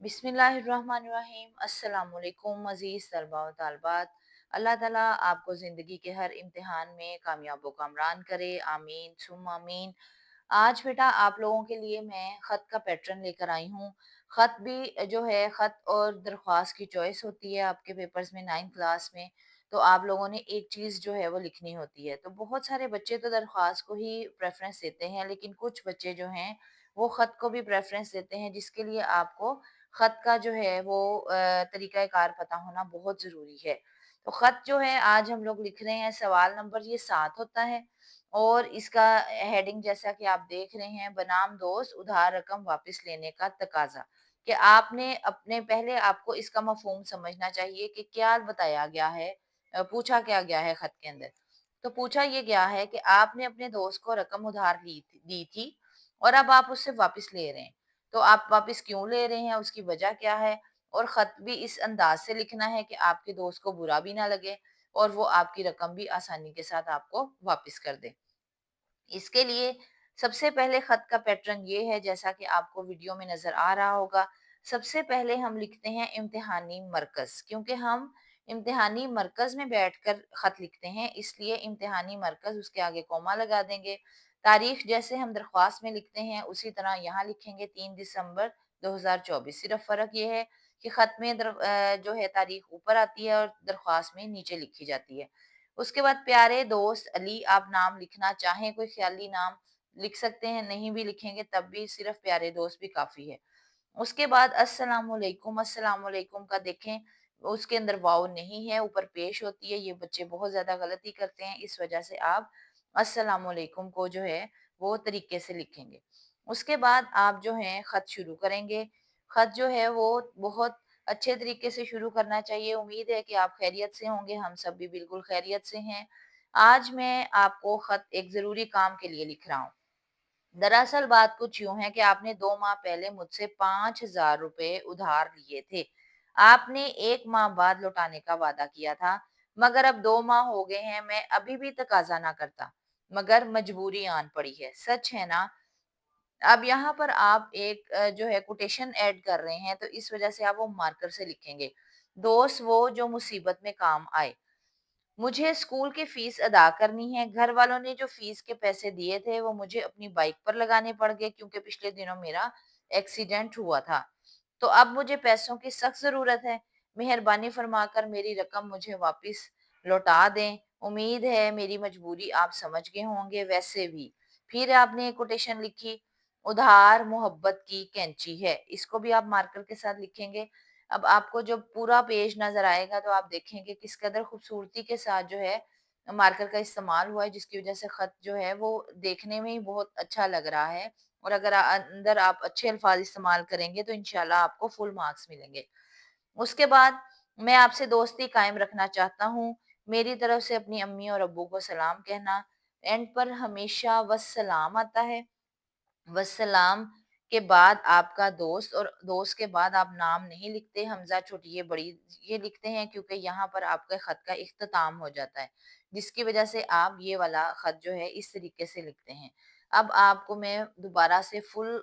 बिस्मिल्लाहिर्रहमानिर्रहीम। अस्सलाम वालेकुम अज़ीज़ तलबा व तालिबात। अल्लाह ताला आपको ज़िंदगी के हर इम्तिहान में कामयाब व कामरान करे, आमीन सुम्मा आमीन। आज बेटा आप लोगों के लिए मैं ख़त का पैटर्न लेकर आई हूँ। ख़त भी जो है, ख़त और दरख्वास्त की चॉइस होती है आपके पेपर्स में 9th क्लास में। तो आप लोगों ने एक चीज़ जो है वो लिखनी होती है। तो बहुत सारे बच्चे तो दरख्वास्त को ही प्रेफ़रेंस देते हैं, लेकिन कुछ बच्चे जो हैं वो ख़त को भी प्रेफ़रेंस देते हैं, जिसके लिए आपको ख़त का जो है वो तरीक़ाकार पता होना बहुत ज़रूरी है। तो ख़त जो है आज हम लोग लिख रहे हैं, सवाल नंबर ये 7 होता है और इसका हेडिंग जैसा कि आप देख रहे हैं, बनाम दोस्त उधार रकम वापस लेने का तकाज़ा। कि आपने अपने पहले आपको इसका मफ़हूम समझना चाहिए कि क्या बताया गया है, पूछा क्या गया है ख़त के अंदर। तो पूछा ये गया है कि आपने अपने दोस्त को रकम उधार दी थी और अब आप उससे वापस ले रहे हैं। तो आप वापस क्यों ले रहे हैं, उसकी वजह क्या है? और ख़त भी इस अंदाज से लिखना है कि आपके दोस्त को बुरा भी ना लगे और वो आपकी रकम भी आसानी के साथ आपको वापस कर दे। इसके लिए सबसे पहले ख़त का पैटर्न ये है, जैसा कि आपको वीडियो में नज़र आ रहा होगा। सबसे पहले हम लिखते हैं इम्तिहानी मरकज़, क्योंकि हम इम्तिहानी मरकज़ में बैठकर ख़त लिखते हैं, इसलिए इम्तिहानी मरकज़ उसके आगे कॉमा लगा देंगे। तारीख जैसे हम दरख्वास्त में लिखते हैं उसी तरह यहाँ लिखेंगे 3 दिसंबर 2024। सिर्फ फ़र्क ये है कि ख़त में जो है तारीख ऊपर आती है और दरख्वास्त में नीचे लिखी जाती है। उसके बाद प्यारे दोस्त अली, आप नाम लिखना चाहें कोई ख़याली नाम लिख सकते हैं, नहीं भी लिखेंगे तब भी सिर्फ प्यारे दोस्त भी काफ़ी है। उसके बाद अस्सलाम वालेकुम का देखें, उसके अंदर वाव नहीं है, ऊपर पेश होती है। ये बच्चे बहुत ज़्यादा गलती करते हैं, इस वजह से आप अस्सलाम वालेकुम को जो है वो तरीके से लिखेंगे। उसके बाद आप जो हैं ख़त शुरू करेंगे। ख़त जो है वो बहुत अच्छे तरीके से शुरू करना चाहिए। उम्मीद है कि आप खैरियत से होंगे, हम सब भी बिल्कुल खैरियत से हैं। आज मैं आपको ख़त एक ज़रूरी काम के लिए लिख रहा हूँ। दरअसल बात कुछ यूँ है कि आपने 2 माह पहले मुझसे 5,000 रुपए उधार लिए थे। आपने 1 माह बाद लौटाने का वादा किया था, मगर अब 2 माह हो गए हैं, मैं अभी भी तकाज़ा ना करता, मगर मजबूरी आन पड़ी है। सच है ना? अब यहाँ पर आप एक जो है कोटेशन ऐड कर रहे हैं, तो इस वजह से आप वो मार्कर से लिखेंगे। दोस्त वो जो मुसीबत में काम आए। मुझे स्कूल की फीस अदा करनी है। घर वालों ने जो फीस के पैसे दिए थे वो मुझे अपनी बाइक पर लगाने पड़ गए, क्योंकि पिछले दिनों मेरा एक्सीडेंट हुआ था। तो अब मुझे पैसों की सख्त ज़रूरत है। मेहरबानी फरमाकर मेरी रकम मुझे वापस लौटा दें। उम्मीद है मेरी मजबूरी आप समझ गए होंगे वैसे भी। फिर आपने एक कोटेशन लिखी, उधार मोहब्बत की कैंची है। इसको भी आप मार्कर के साथ लिखेंगे। अब आपको जब पूरा पेज नज़र आएगा तो आप देखेंगे किस कदर खूबसूरती के साथ जो है मार्कर का इस्तेमाल हुआ है, जिसकी वज़ह से ख़त जो है वो देखने में ही बहुत अच्छा लग रहा है। और अगर अंदर आप अच्छे अल्फ़ाज़ इस्तेमाल करेंगे तो इंशाल्लाह आपको फुल मार्क्स मिलेंगे। उसके बाद मैं आपसे दोस्ती कायम रखना चाहता हूँ। मेरी तरफ से अपनी अम्मी और अब्बू को सलाम कहना। एंड पर हमेशा वस्सलाम आता है। वस्सलाम के बाद आपका दोस्त और दोस्त के बाद आप नाम नहीं लिखते, हमज़ा छोटी ये बड़ी ये लिखते हैं, क्योंकि यहाँ पर आपके ख़त का इख्तिताम हो जाता है, जिसकी वजह से आप ये वाला ख़त जो है इस तरीके से लिखते हैं। अब आपको मैं दोबारा से फुल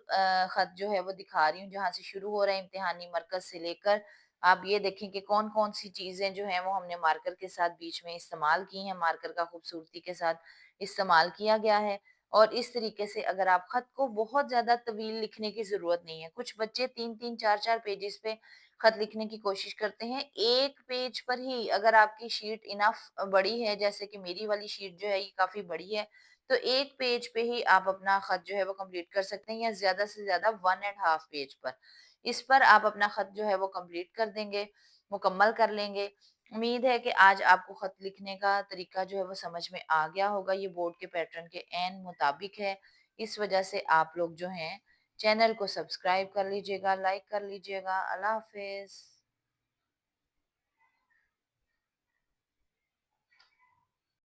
ख़त जो है वो दिखा रही हूँ, जहाँ से शुरू हो रहा है इम्तिहानी मरकज़ से लेकर। आप ये देखें कि कौन-कौन सी चीज़ें जो हैं वो हमने मार्कर के साथ बीच में इस्तेमाल की हैं, मार्कर का खूबसूरती के साथ इस्तेमाल किया गया है। और इस तरीके से अगर आप खत को बहुत ज़्यादा तवील लिखने की ज़रूरत नहीं है। कुछ बच्चे 3-3 4-4 पेजेज़ पे खत लिखने की कोशिश करते हैं। एक पेज पर ही अगर आपकी शीट इनफ बड़ी है, जैसे कि मेरी वाली शीट जो है ये काफ़ी बड़ी है, तो एक पेज पे ही आप अपना खत जो है वो कंप्लीट कर सकते हैं, या ज़्यादा से ज़्यादा 1 एंड हाफ पेज पर। इस पर आप अपना खत जो है वो कंप्लीट कर देंगे, मुकम्मल कर लेंगे। उम्मीद है कि आज आपको खत लिखने का तरीका जो है वो समझ में आ गया होगा। ये बोर्ड के पैटर्न के ऐन मुताबिक है। इस वजह से आप लोग जो हैं चैनल को सब्सक्राइब कर लीजिएगा, लाइक कर लीजिएगा। अल्लाह हाफ़िज़।